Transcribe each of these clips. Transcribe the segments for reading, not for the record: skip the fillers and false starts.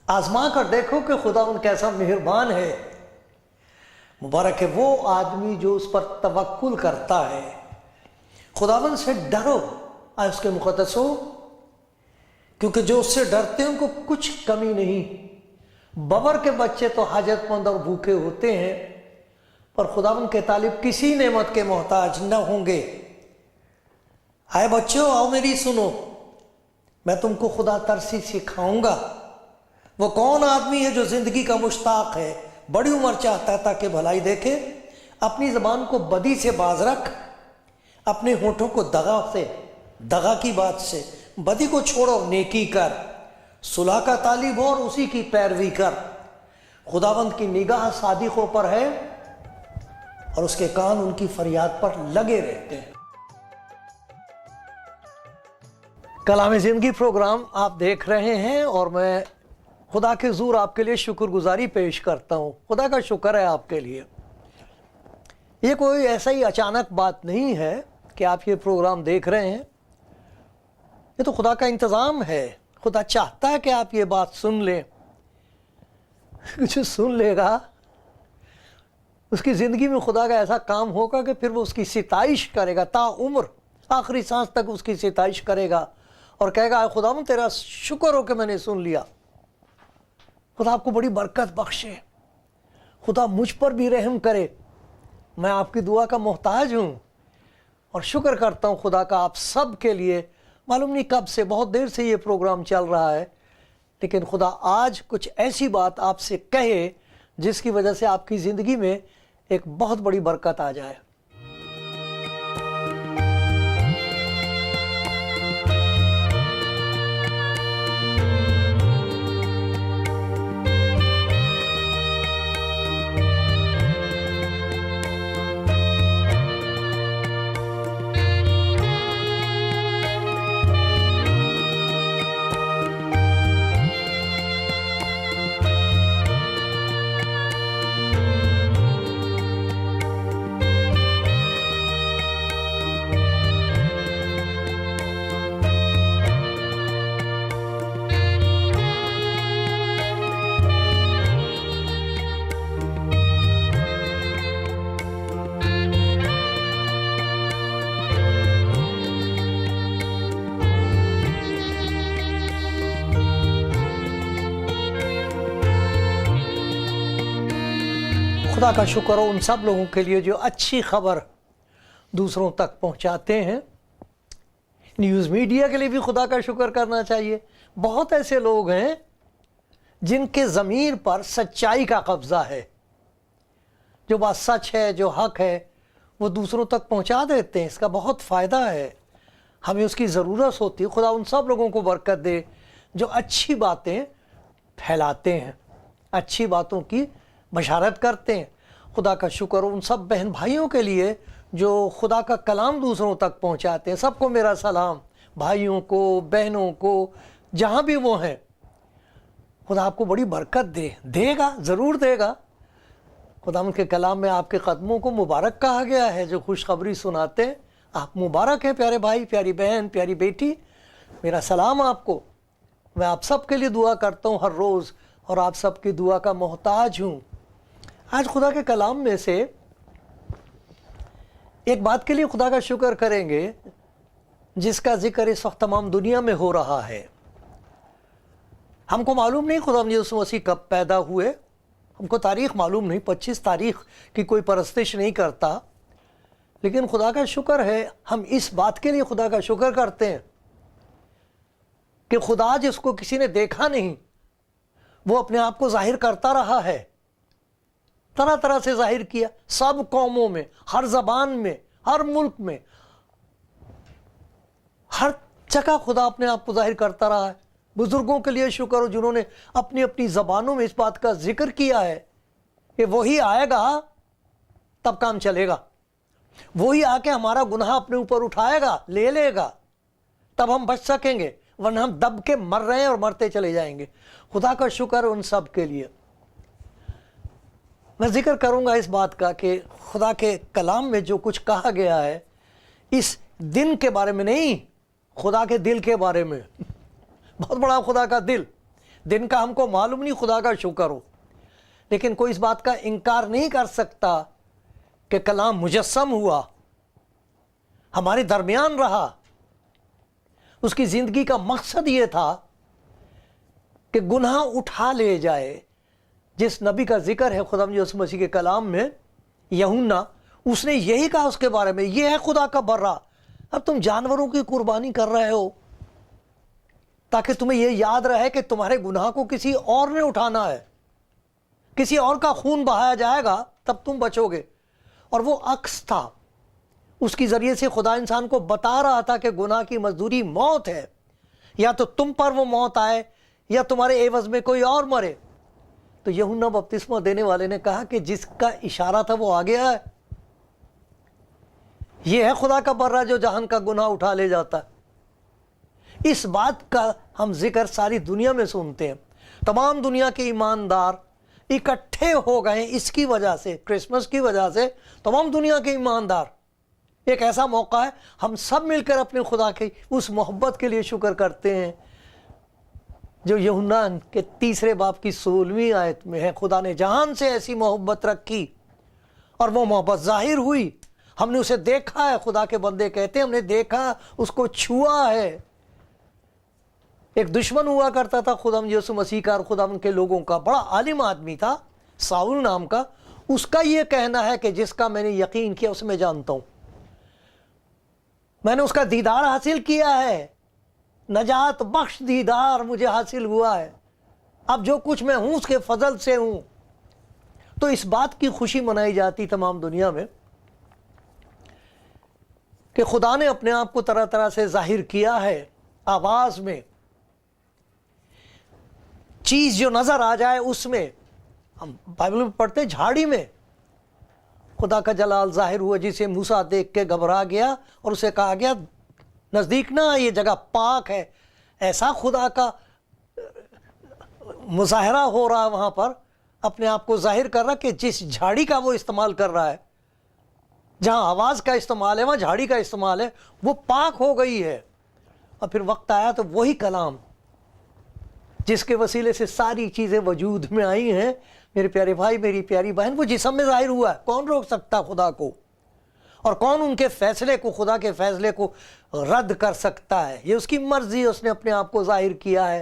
آزما کر دیکھو کہ خداوند کیسا مہربان ہے. مبارک ہے وہ آدمی جو اس پر توکل کرتا ہے. خداوند سے ڈرو آج اس کے مقدس ہو، کیونکہ جو اس سے ڈرتے ہیں ان کو کچھ کمی نہیں. ببر کے بچے تو حاجت مند اور بھوکے ہوتے ہیں، پر خداوند کے طالب کسی نعمت کے محتاج نہ ہوں گے. آئے بچوں، آؤ میری سنو، میں تم کو خدا ترسی سکھاؤں گا. وہ کون آدمی ہے جو زندگی کا مشتاق ہے، بڑی عمر چاہتا ہے تاکہ بھلائی دیکھے. اپنی زبان کو بدی سے باز رکھ، اپنے ہونٹوں کو دغا کی بات سے بدی کو چھوڑ اور نیکی کر. صلح کا طالب ہو اور اسی کی پیروی کر. خداوند کی نگاہ صادقوں پر ہے اور اس کے کان ان کی فریاد پر لگے رہتے ہیں. کلام زندگی پروگرام آپ دیکھ رہے ہیں اور میں خدا کے حضور آپ کے لیے شکر گزاری پیش کرتا ہوں. خدا کا شکر ہے آپ کے لیے. یہ کوئی ایسا ہی اچانک بات نہیں ہے کہ آپ یہ پروگرام دیکھ رہے ہیں. یہ تو خدا کا انتظام ہے. خدا چاہتا ہے کہ آپ یہ بات سن لیں. جو سن لے گا اس کی زندگی میں خدا کا ایسا کام ہوگا کہ پھر وہ اس کی ستائش کرے گا تا عمر، آخری سانس تک اس کی ستائش کرے گا اور کہے گا خداوند تیرا شکر ہو کہ میں نے سن لیا. خدا آپ کو بڑی برکت بخشے. خدا مجھ پر بھی رحم کرے. میں آپ کی دعا کا محتاج ہوں اور شکر کرتا ہوں خدا کا آپ سب کے لیے. معلوم نہیں کب سے، بہت دیر سے یہ پروگرام چل رہا ہے، لیکن خدا آج کچھ ایسی بات آپ سے کہے جس کی وجہ سے آپ کی زندگی میں ایک بہت بڑی برکت آ جائے. خدا کا شکر ہو ان سب لوگوں کے لیے جو اچھی خبر دوسروں تک پہنچاتے ہیں. نیوز میڈیا کے لیے بھی خدا کا شکر کرنا چاہیے. بہت ایسے لوگ ہیں جن کے ضمیر پر سچائی کا قبضہ ہے. جو بات سچ ہے، جو حق ہے، وہ دوسروں تک پہنچا دیتے ہیں. اس کا بہت فائدہ ہے، ہمیں اس کی ضرورت ہوتی ہے. خدا ان سب لوگوں کو برکت دے جو اچھی باتیں پھیلاتے ہیں، اچھی باتوں کی بشارت کرتے ہیں. خدا کا شکر ہو ان سب بہن بھائیوں کے لیے جو خدا کا کلام دوسروں تک پہنچاتے ہیں. سب کو میرا سلام، بھائیوں کو، بہنوں کو، جہاں بھی وہ ہیں. خدا آپ کو بڑی برکت دے گا، ضرور دے گا. خدا ان کے کلام میں آپ کے قدموں کو مبارک کہا گیا ہے جو خوشخبری سناتے ہیں. آپ مبارک ہیں پیارے بھائی، پیاری بہن، پیاری بیٹی. میرا سلام آپ کو. میں آپ سب کے لیے دعا کرتا ہوں ہر روز اور آپ سب کی دعا کا محتاج ہوں. آج خدا کے کلام میں سے ایک بات کے لیے خدا کا شکر کریں گے جس کا ذکر اس وقت تمام دنیا میں ہو رہا ہے. ہم کو معلوم نہیں خدا یسوع مسیح کب پیدا ہوئے. ہم کو تاریخ معلوم نہیں، 25 تاریخ کی کوئی پرستش نہیں کرتا. لیکن خدا کا شکر ہے، ہم اس بات کے لیے خدا کا شکر کرتے ہیں کہ خدا جس کو کسی نے دیکھا نہیں وہ اپنے آپ کو ظاہر کرتا رہا ہے. طرح طرح سے ظاہر کیا، سب قوموں میں، ہر زبان میں، ہر ملک میں، ہر جگہ خدا اپنے آپ کو ظاہر کرتا رہا ہے. بزرگوں کے لیے شکر ہو جنہوں نے اپنی اپنی زبانوں میں اس بات کا ذکر کیا ہے کہ وہی آئے گا تب کام چلے گا، وہی آ کے ہمارا گناہ اپنے اوپر اٹھائے گا، لے لے گا، تب ہم بچ سکیں گے، ورنہ ہم دب کے مر رہے ہیں اور مرتے چلے جائیں گے۔ خدا کا شکر ان سب کے لیے۔ میں ذکر کروں گا اس بات کا کہ خدا کے کلام میں جو کچھ کہا گیا ہے اس دن کے بارے میں نہیں، خدا کے دل کے بارے میں۔ بہت بڑا خدا کا دن کا ہم کو معلوم نہیں، خدا کا شکر ہو، لیکن کوئی اس بات کا انکار نہیں کر سکتا کہ کلام مجسم ہوا، ہمارے درمیان رہا۔ اس کی زندگی کا مقصد یہ تھا کہ گناہ اٹھا لے جائے۔ جس نبی کا ذکر ہے خدا یسوع مسیح کے کلام میں، یوحنا، اس نے یہی کہا اس کے بارے میں، یہ ہے خدا کا برہ۔ اب تم جانوروں کی قربانی کر رہے ہو تاکہ تمہیں یہ یاد رہے کہ تمہارے گناہ کو کسی اور نے اٹھانا ہے، کسی اور کا خون بہایا جائے گا تب تم بچو گے۔ اور وہ عکس تھا، اس کی ذریعے سے خدا انسان کو بتا رہا تھا کہ گناہ کی مزدوری موت ہے، یا تو تم پر وہ موت آئے یا تمہارے عوض میں کوئی اور مرے۔ تو یوحنا بپتسمہ دینے والے نے کہا کہ جس کا اشارہ تھا وہ آ گیا ہے، یہ ہے خدا کا برہ جو جہان کا گناہ اٹھا لے جاتا ہے۔ اس بات کا ہم ذکر ساری دنیا میں سنتے ہیں، تمام دنیا کے ایماندار اکٹھے ہو گئے اس کی وجہ سے، کرسمس کی وجہ سے تمام دنیا کے ایماندار۔ ایک ایسا موقع ہے ہم سب مل کر اپنے خدا کی اس محبت کے لیے شکر کرتے ہیں جو یوحنا کے 3 باب کی 16ویں آیت میں ہے۔ خدا نے جہان سے ایسی محبت رکھی اور وہ محبت ظاہر ہوئی، ہم نے اسے دیکھا ہے۔ خدا کے بندے کہتے ہیں ہم نے دیکھا، اس کو چھوا ہے۔ ایک دشمن ہوا کرتا تھا خدا یسوع مسیح کا اور خدا کے لوگوں کا، بڑا عالم آدمی تھا ساؤل نام کا، اس کا یہ کہنا ہے کہ جس کا میں نے یقین کیا اسے میں جانتا ہوں، میں نے اس کا دیدار حاصل کیا ہے، نجات بخش دیدار مجھے حاصل ہوا ہے، اب جو کچھ میں ہوں اس کے فضل سے ہوں۔ تو اس بات کی خوشی منائی جاتی تمام دنیا میں کہ خدا نے اپنے آپ کو طرح طرح سے ظاہر کیا ہے، آواز میں، چیز جو نظر آ جائے اس میں۔ ہم بائبل میں پڑھتے ہیں جھاڑی میں خدا کا جلال ظاہر ہوا، جسے موسیٰ دیکھ کے گھبرا گیا اور اسے کہا گیا نزدیک نہ آ، یہ جگہ پاک ہے۔ ایسا خدا کا مظاہرہ ہو رہا ہے وہاں پر، اپنے آپ کو ظاہر کر رہا کہ جس جھاڑی کا وہ استعمال کر رہا ہے، جہاں آواز کا استعمال ہے وہاں جھاڑی کا استعمال ہے، وہ پاک ہو گئی ہے۔ اور پھر وقت آیا تو وہی کلام جس کے وسیلے سے ساری چیزیں وجود میں آئی ہیں، میرے پیارے بھائی، میری پیاری بہن، وہ جسم میں ظاہر ہوا ہے۔ کون روک سکتا خدا کو؟ اور کون ان کے فیصلے کو، خدا کے فیصلے کو رد کر سکتا ہے؟ یہ اس کی مرضی، اس نے اپنے آپ کو ظاہر کیا ہے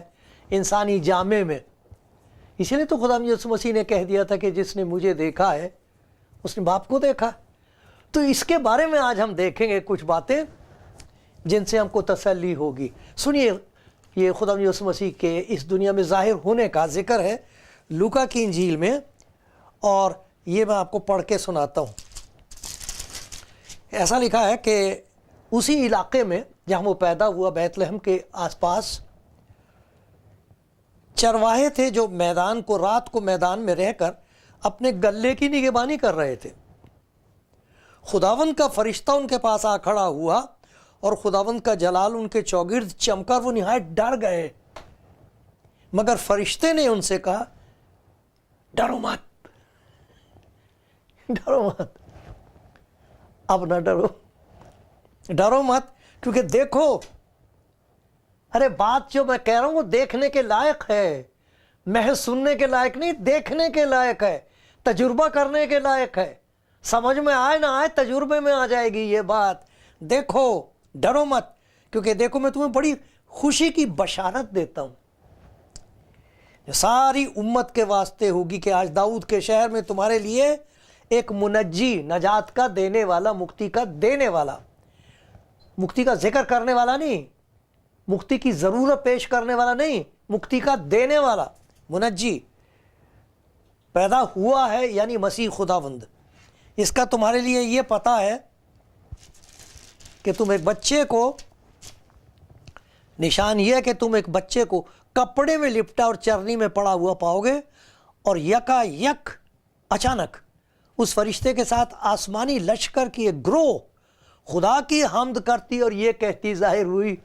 انسانی جامے میں۔ اسی لیے تو خدا یسوع مسیح نے کہہ دیا تھا کہ جس نے مجھے دیکھا ہے اس نے باپ کو دیکھا۔ تو اس کے بارے میں آج ہم دیکھیں گے کچھ باتیں جن سے ہم کو تسلی ہوگی۔ سنیے، یہ خدا یسوع مسیح کے اس دنیا میں ظاہر ہونے کا ذکر ہے لوکا کی انجیل میں، اور یہ میں آپ کو پڑھ کے سناتا ہوں۔ ایسا لکھا ہے کہ اسی علاقے میں جہاں وہ پیدا ہوا، بیت لحم کے آس پاس چرواہے تھے جو میدان کو، رات کو میدان میں رہ کر اپنے گلے کی نگہبانی کر رہے تھے۔ خداوند کا فرشتہ ان کے پاس آ کھڑا ہوا اور خداوند کا جلال ان کے چوگرد چمکا، وہ نہایت ڈر گئے۔ مگر فرشتے نے ان سے کہا ڈرو مت، ڈرو مت، اب نہ ڈرو، ڈرو مت، کیونکہ دیکھو، ارے بات جو میں کہہ رہا ہوں وہ دیکھنے کے لائق ہے، محض سننے کے لائق نہیں، دیکھنے کے لائق ہے، تجربہ کرنے کے لائق ہے۔ سمجھ میں آئے نہ آئے، تجربے میں آ جائے گی یہ بات۔ دیکھو، ڈرو مت، کیونکہ دیکھو میں تمہیں بڑی خوشی کی بشارت دیتا ہوں، ساری امت کے واسطے ہوگی کہ آج داؤد کے شہر میں تمہارے لیے ایک منجی، نجات کا دینے والا، مکتی کا دینے والا، مکتی کا ذکر کرنے والا نہیں، مکتی کی ضرورت پیش کرنے والا نہیں، مکتی کا دینے والا منجی پیدا ہوا ہے، یعنی مسیح خداوند۔ اس کا تمہارے لیے یہ پتہ ہے کہ تم ایک بچے کو، نشان یہ ہے کہ تم ایک بچے کو کپڑے میں لپٹا اور چرنی میں پڑا ہوا پاؤ گے، اور یکا یک اچانک اس فرشتے کے ساتھ آسمانی لشکر کی ایک گروہ خدا کی حمد کرتی اور یہ کہتی ظاہر ہوئی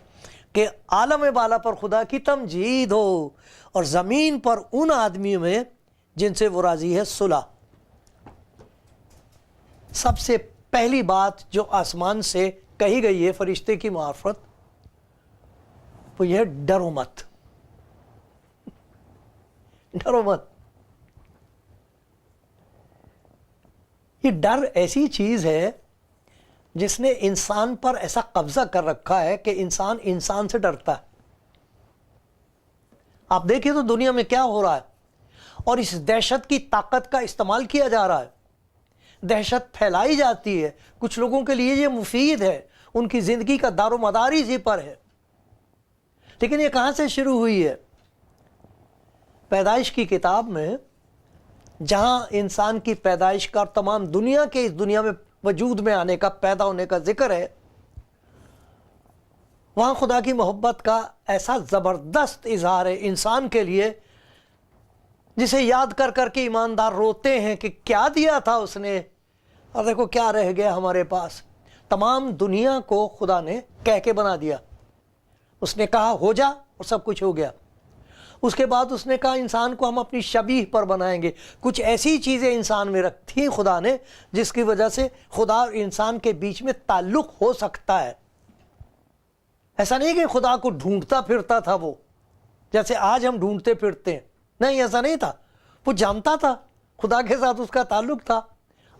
کہ عالم بالا پر خدا کی تمجید ہو، اور زمین پر ان آدمیوں میں جن سے وہ راضی ہے صلح۔ سب سے پہلی بات جو آسمان سے کہی گئی ہے فرشتے کی معرفت، وہ یہ ڈرو مت، ڈرو مت۔ یہ ڈر ایسی چیز ہے جس نے انسان پر ایسا قبضہ کر رکھا ہے کہ انسان انسان سے ڈرتا ہے۔ آپ دیکھیں تو دنیا میں کیا ہو رہا ہے، اور اس دہشت کی طاقت کا استعمال کیا جا رہا ہے، دہشت پھیلائی جاتی ہے۔ کچھ لوگوں کے لیے یہ مفید ہے، ان کی زندگی کا دار و مدار اسی پر ہے، لیکن یہ کہاں سے شروع ہوئی ہے؟ پیدائش کی کتاب میں، جہاں انسان کی پیدائش کا اور تمام دنیا کے اس دنیا میں وجود میں آنے کا، پیدا ہونے کا ذکر ہے، وہاں خدا کی محبت کا ایسا زبردست اظہار ہے انسان کے لیے، جسے یاد کر کر کے ایماندار روتے ہیں کہ کیا دیا تھا اس نے، اور دیکھو کیا رہ گیا ہمارے پاس۔ تمام دنیا کو خدا نے کہہ کے بنا دیا، اس نے کہا ہو جا اور سب کچھ ہو گیا۔ اس کے بعد اس نے کہا انسان کو ہم اپنی شبیہ پر بنائیں گے۔ کچھ ایسی چیزیں انسان میں رکھی خدا نے جس کی وجہ سے خدا اور انسان کے بیچ میں تعلق ہو سکتا ہے۔ ایسا نہیں کہ خدا کو ڈھونڈتا پھرتا تھا وہ، جیسے آج ہم ڈھونڈتے پھرتے ہیں، نہیں ایسا نہیں تھا۔ وہ جانتا تھا، خدا کے ساتھ اس کا تعلق تھا،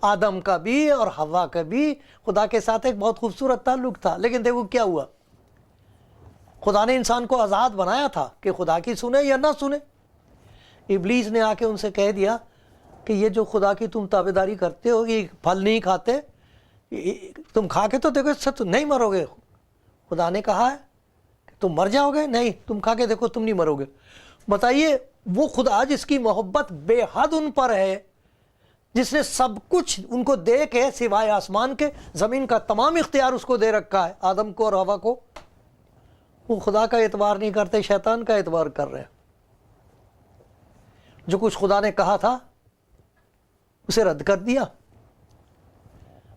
آدم کا بھی اور حوا کا بھی خدا کے ساتھ ایک بہت خوبصورت تعلق تھا۔ لیکن دیکھو کیا ہوا، خدا نے انسان کو آزاد بنایا تھا کہ خدا کی سنے یا نہ سنے۔ ابلیس نے آ کے ان سے کہہ دیا کہ یہ جو خدا کی تم تابعداری کرتے ہو، یہ پھل نہیں کھاتے، تم کھا کے تو دیکھو اس سے تو نہیں مرو گے۔ خدا نے کہا ہے کہ تم مر جاؤ گے، نہیں تم کھا کے دیکھو تم نہیں مرو گے۔ بتائیے وہ خدا جس کی محبت بے حد ان پر ہے، جس نے سب کچھ ان کو دے کے سوائے آسمان کے زمین کا تمام اختیار اس کو دے رکھا ہے، آدم کو اور حوا کو، وہ خدا کا اعتبار نہیں کرتے، شیطان کا اعتبار کر رہے ہیں۔ جو کچھ خدا نے کہا تھا اسے رد کر دیا،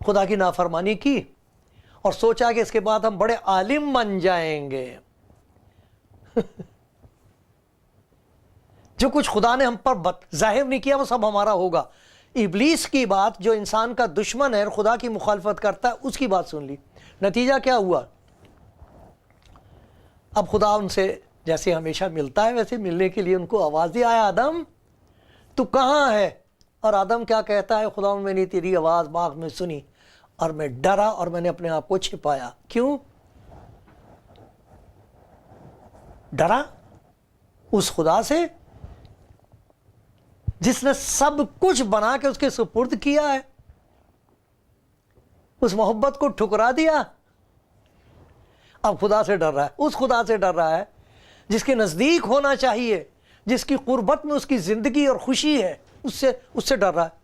خدا کی نافرمانی کی، اور سوچا کہ اس کے بعد ہم بڑے عالم بن جائیں گے۔ جو کچھ خدا نے ہم پر ظاہر نہیں کیا وہ سب ہمارا ہوگا۔ ابلیس کی بات، جو انسان کا دشمن ہے، خدا کی مخالفت کرتا ہے، اس کی بات سن لی۔ نتیجہ کیا ہوا؟ اب خدا ان سے جیسے ہمیشہ ملتا ہے ویسے ملنے کے لیے ان کو آواز دی، آیا آدم تو کہاں ہے؟ اور آدم کیا کہتا ہے؟ خدا میں نے تیری آواز باغ میں سنی اور میں ڈرا اور میں نے اپنے آپ کو چھپایا۔ کیوں ڈرا؟ اس خدا سے جس نے سب کچھ بنا کے اس کے سپرد کیا ہے، اس محبت کو ٹھکرا دیا۔ اب خدا سے ڈر رہا ہے، اس خدا سے ڈر رہا ہے جس کے نزدیک ہونا چاہیے، جس کی قربت میں اس کی زندگی اور خوشی ہے، اس سے ڈر رہا ہے۔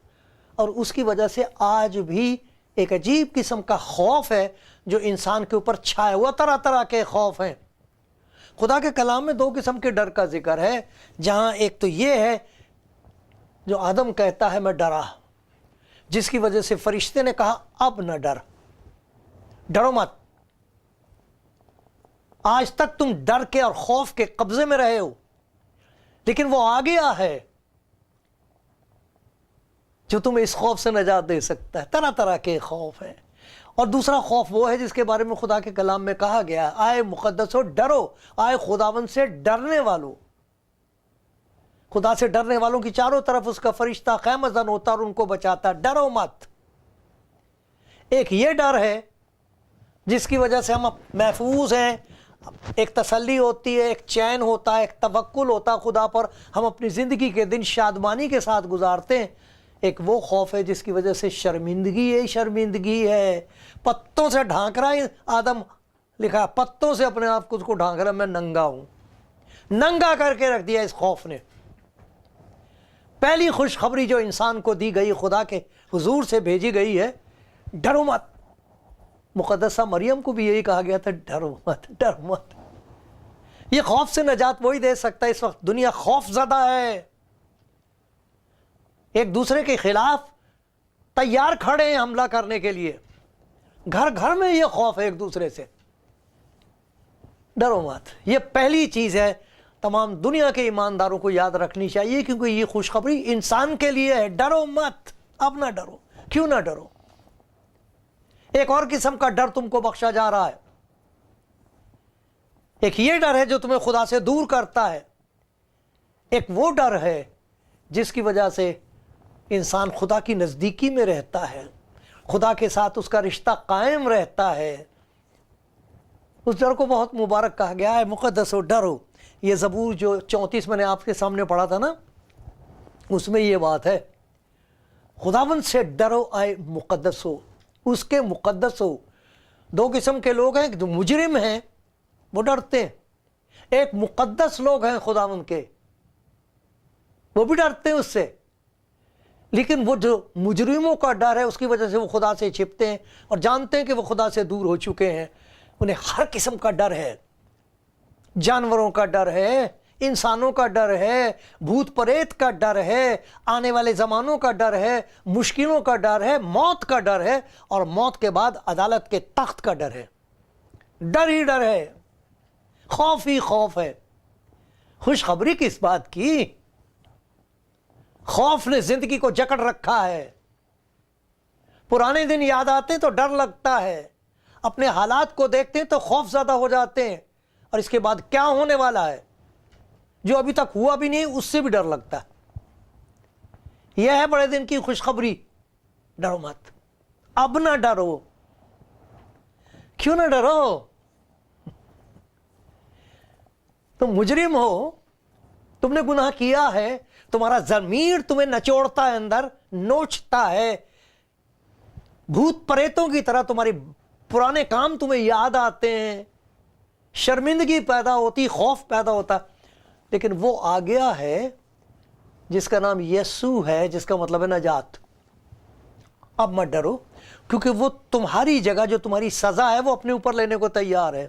اور اس کی وجہ سے آج بھی ایک عجیب قسم کا خوف ہے جو انسان کے اوپر چھایا ہوا، طرح طرح کے خوف ہیں۔ خدا کے کلام میں دو قسم کے ڈر کا ذکر ہے، جہاں ایک تو یہ ہے جو آدم کہتا ہے میں ڈرا، جس کی وجہ سے فرشتے نے کہا اب نہ ڈر، ڈرو مت۔ آج تک تم ڈر کے اور خوف کے قبضے میں رہے ہو، لیکن وہ آ گیا ہے جو تمہیں اس خوف سے نجات دے سکتا ہے۔ طرح طرح کے خوف ہیں، اور دوسرا خوف وہ ہے جس کے بارے میں خدا کے کلام میں کہا گیا، آئے مقدسو ڈرو، آئے خداوند سے ڈرنے والوں۔ خدا سے ڈرنے والوں کی چاروں طرف اس کا فرشتہ خیمہ زن ہوتا اور ان کو بچاتا، ڈرو مت۔ ایک یہ ڈر ہے جس کی وجہ سے ہم محفوظ ہیں، ایک تسلی ہوتی ہے، ایک چین ہوتا ہے، ایک توکل ہوتا ہے خدا پر، ہم اپنی زندگی کے دن شادمانی کے ساتھ گزارتے ہیں۔ ایک وہ خوف ہے جس کی وجہ سے شرمندگی ہے، پتوں سے ڈھانک رہا ہے۔ آدم لکھا ہے پتوں سے اپنے آپ کو ڈھانک رہا ہے، میں ننگا ہوں، ننگا کر کے رکھ دیا اس خوف نے۔ پہلی خوشخبری جو انسان کو دی گئی، خدا کے حضور سے بھیجی گئی ہے، ڈرو مت۔ مقدسہ مریم کو بھی یہی کہا گیا تھا، ڈرو مت، ڈر مت۔ یہ خوف سے نجات وہی دے سکتا ہے. اس وقت دنیا خوف زدہ ہے, ایک دوسرے کے خلاف تیار کھڑے ہیں حملہ کرنے کے لیے. گھر گھر میں یہ خوف ہے ایک دوسرے سے. ڈرو مت, یہ پہلی چیز ہے تمام دنیا کے ایمانداروں کو یاد رکھنی چاہیے, کیونکہ یہ خوشخبری انسان کے لیے ہے. ڈرو مت, اب نہ ڈرو. کیوں نہ ڈرو؟ ایک اور قسم کا ڈر تم کو بخشا جا رہا ہے. ایک یہ ڈر ہے جو تمہیں خدا سے دور کرتا ہے. ایک وہ ڈر ہے جس کی وجہ سے انسان خدا کی نزدیکی میں رہتا ہے, خدا کے ساتھ اس کا رشتہ قائم رہتا ہے. اس ڈر کو بہت مبارک کہا گیا ہے, مقدس ہو ڈرو. یہ زبور جو 34 میں نے آپ کے سامنے پڑھا تھا نا, اس میں یہ بات ہے, خداوند سے ڈرو اے مقدس ہو, اس کے مقدس ہو. دو قسم کے لوگ ہیں, جو مجرم ہیں وہ ڈرتے ہیں, ایک مقدس لوگ ہیں خداوند کے, وہ بھی ڈرتے ہیں اس سے. لیکن وہ جو مجرموں کا ڈر ہے اس کی وجہ سے وہ خدا سے چھپتے ہیں اور جانتے ہیں کہ وہ خدا سے دور ہو چکے ہیں. انہیں ہر قسم کا ڈر ہے, جانوروں کا ڈر ہے, انسانوں کا ڈر ہے, بھوت پریت کا ڈر ہے, آنے والے زمانوں کا ڈر ہے, مشکلوں کا ڈر ہے, موت کا ڈر ہے, اور موت کے بعد عدالت کے تخت کا ڈر ہے. ڈر ہی ڈر ہے, خوف ہی خوف ہے. خوشخبری کس بات کی؟ خوف نے زندگی کو جکڑ رکھا ہے. پرانے دن یاد آتے ہیں تو ڈر لگتا ہے, اپنے حالات کو دیکھتے ہیں تو خوف زدہ ہو جاتے ہیں, اور اس کے بعد کیا ہونے والا ہے جو ابھی تک ہوا بھی نہیں اس سے بھی ڈر لگتا ہے. یہ ہے بڑے دن کی خوشخبری. ڈرو مت, اب نہ ڈرو. کیوں نہ ڈرو؟ تم مجرم ہو, تم نے گناہ کیا ہے, تمہارا ضمیر تمہیں نچوڑتا ہے, اندر نوچتا ہے, بھوت پریتوں کی طرح تمہاری پرانے کام تمہیں یاد آتے ہیں, شرمندگی پیدا ہوتی, خوف پیدا ہوتا. لیکن وہ آ گیا ہے جس کا نام یسوع ہے, جس کا مطلب ہے نجات. اب مت ڈرو, کیونکہ وہ تمہاری جگہ جو تمہاری سزا ہے وہ اپنے اوپر لینے کو تیار ہے.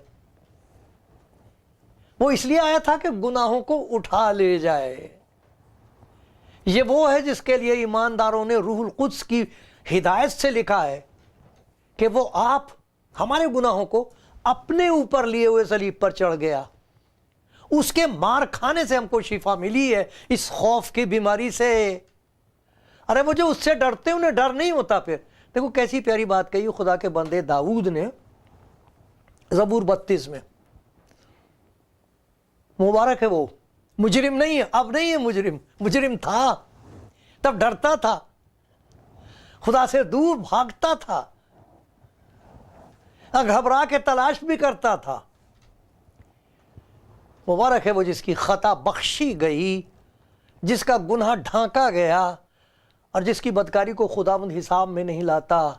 وہ اس لیے آیا تھا کہ گناہوں کو اٹھا لے جائے. یہ وہ ہے جس کے لیے ایمانداروں نے روح القدس کی ہدایت سے لکھا ہے کہ وہ آپ ہمارے گناہوں کو اپنے اوپر لیے ہوئے صلیب پر چڑھ گیا. اس کے مار کھانے سے ہم کو شفا ملی ہے اس خوف کی بیماری سے. ارے وہ جو اس سے ڈرتے انہیں ڈر نہیں ہوتا. پھر دیکھو کیسی پیاری بات کہی خدا کے بندے داؤد نے زبور 32 میں. مبارک ہے وہ, مجرم نہیں ہے, اب نہیں ہے مجرم, مجرم تھا تب ڈرتا تھا, خدا سے دور بھاگتا تھا, گھبرا کے تلاش بھی کرتا تھا. مبارک ہے وہ جس کی خطا بخشی گئی, جس کا گناہ ڈھانکا گیا, اور جس کی بدکاری کو خداوند حساب میں نہیں لاتا,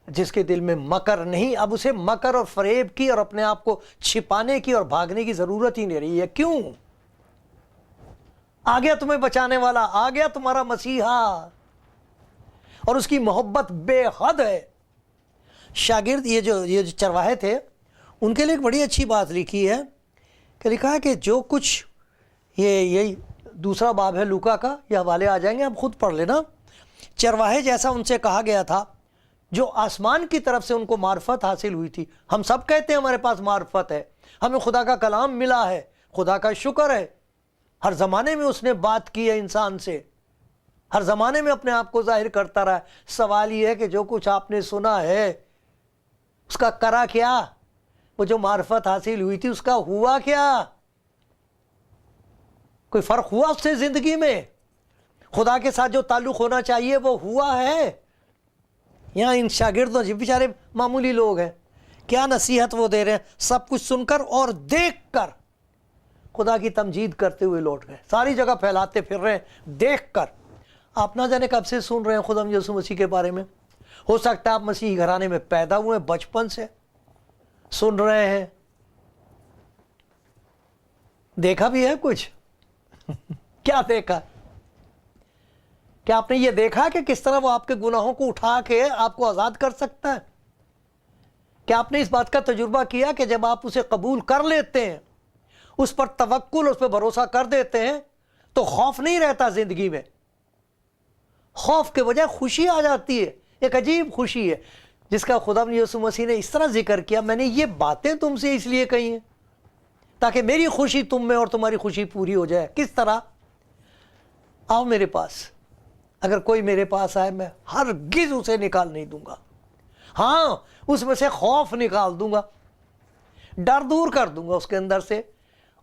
جس کے دل میں مکر نہیں. اب اسے مکر اور فریب کی اور اپنے آپ کو چھپانے کی اور بھاگنے کی ضرورت ہی نہیں رہی ہے. کیوں؟ آ گیا تمہیں بچانے والا, آ گیا تمہارا مسیحا, اور اس کی محبت بے حد ہے. شاگرد یہ جو چرواہے تھے ان کے لیے ایک بڑی اچھی بات لکھی ہے کہ لکھا ہے کہ جو کچھ یہی دوسرا باب ہے لوکا کا, یہ حوالے آ جائیں گے, آپ خود پڑھ لینا. چرواہے جیسا ان سے کہا گیا تھا جو آسمان کی طرف سے ان کو معرفت حاصل ہوئی تھی. ہم سب کہتے ہیں ہمارے پاس معرفت ہے, ہمیں خدا کا کلام ملا ہے, خدا کا شکر ہے, ہر زمانے میں اس نے بات کی ہے انسان سے, ہر زمانے میں اپنے آپ کو ظاہر کرتا رہا ہے. سوال یہ ہے کہ جو کچھ آپ نے سنا ہے اس کا کرا کیا؟ وہ جو معرفت حاصل ہوئی تھی اس کا ہوا کیا؟ کوئی فرق ہوا اس سے زندگی میں؟ خدا کے ساتھ جو تعلق ہونا چاہیے وہ ہوا ہے؟ یہاں ان شاگردوں سے بیچارے معمولی لوگ ہیں, کیا نصیحت وہ دے رہے ہیں, سب کچھ سن کر اور دیکھ کر خدا کی تمجید کرتے ہوئے لوٹ گئے. ساری جگہ پھیلاتے پھر رہے ہیں دیکھ کر. آپ نہ جانے کب سے سن رہے ہیں خدا یسوع مسیح کے بارے میں. ہو سکتا ہے آپ مسیحی گھرانے میں پیدا ہوئے ہیں, بچپن سے سن رہے ہیں. دیکھا بھی ہے کچھ؟ کیا دیکھا؟ کیا آپ نے یہ دیکھا کہ کس طرح وہ آپ کے گناہوں کو اٹھا کے آپ کو آزاد کر سکتا ہے؟ کیا آپ نے اس بات کا تجربہ کیا کہ جب آپ اسے قبول کر لیتے ہیں, اس پر توکل، اس پہ بھروسہ کر دیتے ہیں تو خوف نہیں رہتا زندگی میں. خوف کے بجائے خوشی آ جاتی ہے، ایک عجیب خوشی ہے جس کا خدا یسوع مسیح نے اس طرح ذکر کیا. میں نے یہ باتیں تم سے اس لیے کہی ہیں تاکہ میری خوشی تم میں اور تمہاری خوشی پوری ہو جائے. کس طرح؟ آؤ میرے پاس. اگر کوئی میرے پاس آئے میں ہرگز اسے نکال نہیں دوں گا. ہاں، اس میں سے خوف نکال دوں گا، ڈر دور کر دوں گا اس کے اندر سے،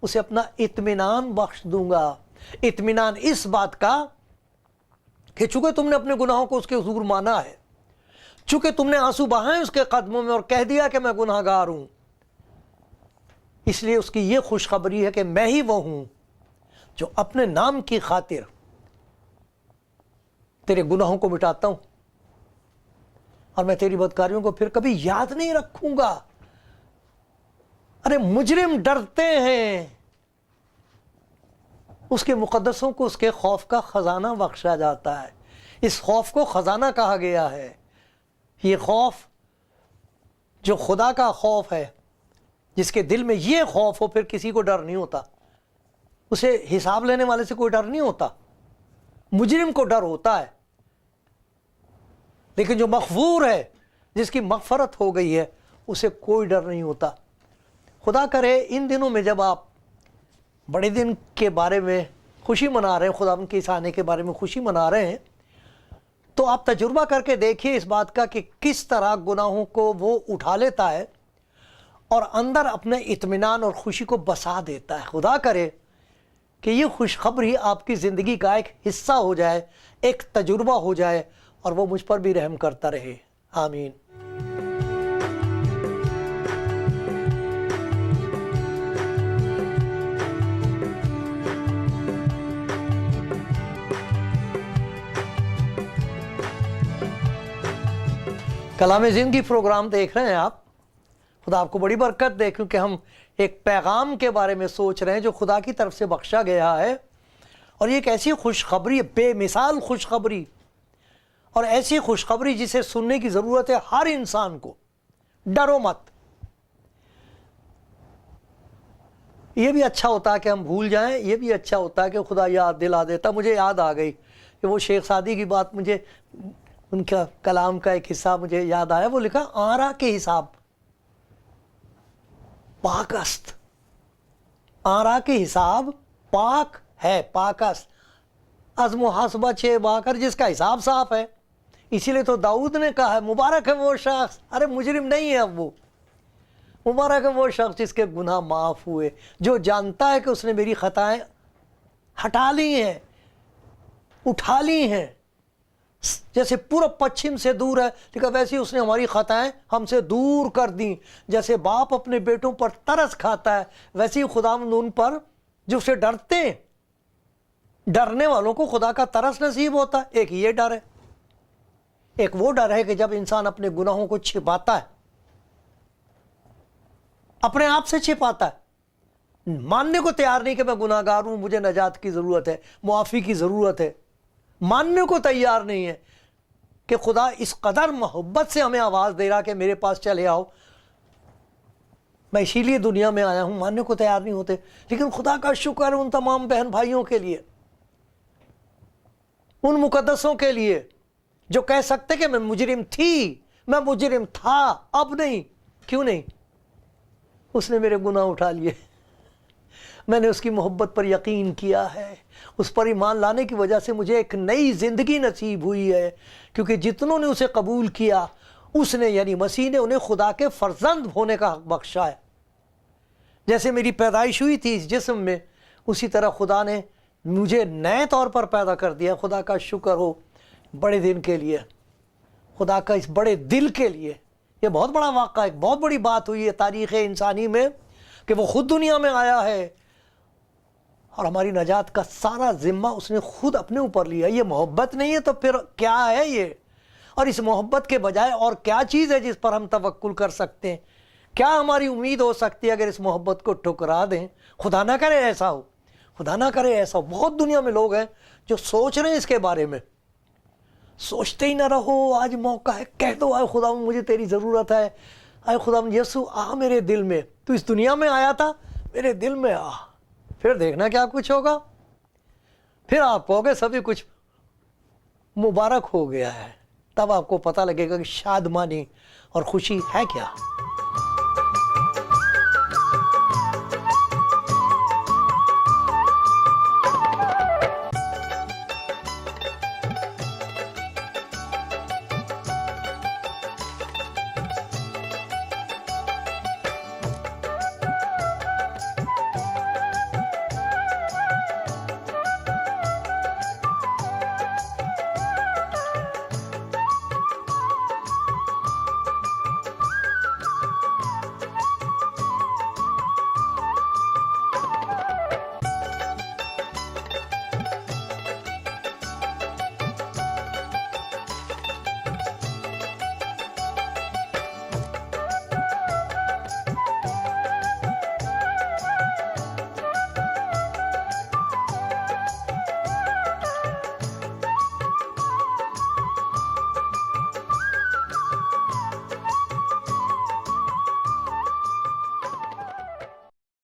اسے اپنا اطمینان بخش دوں گا. اطمینان اس بات کا کہ چونکہ تم نے اپنے گناہوں کو اس کے حضور مانا ہے، چونکہ تم نے آنسو بہائے اس کے قدموں میں اور کہہ دیا کہ میں گناہ گار ہوں، اس لیے اس کی یہ خوشخبری ہے کہ میں ہی وہ ہوں جو اپنے نام کی خاطر تیرے گناہوں کو مٹاتا ہوں اور میں تیری بدکاریوں کو پھر کبھی یاد نہیں رکھوں گا. ارے مجرم ڈرتے ہیں، اس کے مقدسوں کو اس کے خوف کا خزانہ بخشا جاتا ہے. اس خوف کو خزانہ کہا گیا ہے. یہ خوف جو خدا کا خوف ہے، جس کے دل میں یہ خوف ہو، پھر کسی کو ڈر نہیں ہوتا. اسے حساب لینے والے سے کوئی ڈر نہیں ہوتا. مجرم کو ڈر ہوتا ہے، لیکن جو مغفور ہے، جس کی مغفرت ہو گئی ہے، اسے کوئی ڈر نہیں ہوتا. خدا کرے ان دنوں میں جب آپ بڑے دن کے بارے میں خوشی منا رہے ہیں، خدا ان کے اس آنے کے بارے میں خوشی منا رہے ہیں، تو آپ تجربہ کر کے دیکھیے اس بات کا کہ کس طرح گناہوں کو وہ اٹھا لیتا ہے اور اندر اپنے اطمینان اور خوشی کو بسا دیتا ہے. خدا کرے کہ یہ خوشخبری آپ کی زندگی کا ایک حصہ ہو جائے، ایک تجربہ ہو جائے، اور وہ مجھ پر بھی رحم کرتا رہے. آمین. کلام زندگی پروگرام دیکھ رہے ہیں آپ. خدا آپ کو بڑی برکت دے، کیونکہ ہم ایک پیغام کے بارے میں سوچ رہے ہیں جو خدا کی طرف سے بخشا گیا ہے، اور یہ ایک ایسی خوشخبری، بے مثال خوشخبری، اور ایسی خوشخبری جسے سننے کی ضرورت ہے ہر انسان کو. ڈرو مت. یہ بھی اچھا ہوتا ہے کہ ہم بھول جائیں، یہ بھی اچھا ہوتا ہے کہ خدا یاد دلا دیتا. مجھے یاد آ گئی کہ وہ شیخ سعدی کی بات، مجھے ان کا کلام کا ایک حصہ مجھے یاد آیا. وہ لکھا آرا کے حساب پاک است. آرا کے حساب پاک ہے، پاک است. از محاسبہ چھ باکر، جس کا حساب صاف ہے. اسی لیے تو داؤد نے کہا ہے مبارک ہے وہ شخص، ارے مجرم نہیں ہے اب وہ، مبارک ہے وہ شخص جس کے گناہ معاف ہوئے، جو جانتا ہے کہ اس نے میری خطائیں ہٹا لی ہیں، اٹھا لی ہیں. جیسے پورب پچھم سے دور ہے، لیکن ویسے اس نے ہماری خطائیں ہم سے دور کر دیں. جیسے باپ اپنے بیٹوں پر ترس کھاتا ہے، ویسے ہی خداوند ان پر جو اسے ڈرتے ہیں. ڈرنے والوں کو خدا کا ترس نصیب ہوتا ہے. ایک یہ ڈر ہے، ایک وہ ڈر ہے کہ جب انسان اپنے گناہوں کو چھپاتا ہے، اپنے آپ سے چھپاتا ہے، ماننے کو تیار نہیں کہ میں گناہ گار ہوں، مجھے نجات کی ضرورت ہے، معافی کی ضرورت ہے. ماننے کو تیار نہیں ہے کہ خدا اس قدر محبت سے ہمیں آواز دے رہا کہ میرے پاس چلے آؤ، میں اسی لیے دنیا میں آیا ہوں. ماننے کو تیار نہیں ہوتے. لیکن خدا کا شکر ان تمام بہن بھائیوں کے لیے، ان مقدسوں کے لیے جو کہہ سکتے کہ میں مجرم تھی، میں مجرم تھا، اب نہیں. کیوں نہیں؟ اس نے میرے گناہ اٹھا لیے. میں نے اس کی محبت پر یقین کیا ہے. اس پر ایمان لانے کی وجہ سے مجھے ایک نئی زندگی نصیب ہوئی ہے، کیونکہ جتنوں نے اسے قبول کیا، اس نے یعنی مسیح نے انہیں خدا کے فرزند ہونے کا حق بخشا ہے. جیسے میری پیدائش ہوئی تھی اس جسم میں، اسی طرح خدا نے مجھے نئے طور پر پیدا کر دیا. خدا کا شکر ہو بڑے دن کے لیے، خدا کا اس بڑے دل کے لیے. یہ بہت بڑا واقعہ، ایک بہت بڑی بات ہوئی ہے تاریخ انسانی میں کہ وہ خود دنیا میں آیا ہے اور ہماری نجات کا سارا ذمہ اس نے خود اپنے اوپر لیا. یہ محبت نہیں ہے تو پھر کیا ہے یہ؟ اور اس محبت کے بجائے اور کیا چیز ہے جس پر ہم توکل کر سکتے ہیں؟ کیا ہماری امید ہو سکتی ہے اگر اس محبت کو ٹھکرا دیں؟ خدا نہ کرے ایسا ہو، خدا نہ کرے ایسا ہو. بہت دنیا میں لوگ ہیں جو سوچ رہے ہیں اس کے بارے میں. سوچتے ہی نہ رہو، آج موقع ہے، کہہ دو اے خدا مجھے تیری ضرورت ہے. اے خدا یسوع آ میرے دل میں، تو اس دنیا میں آیا تھا، میرے دل میں آ. پھر دیکھنا کیا کچھ ہوگا. پھر آپ کہو گے سبھی کچھ مبارک ہو گیا ہے. تب آپ کو پتہ لگے گا کہ شادمانی اور خوشی ہے کیا.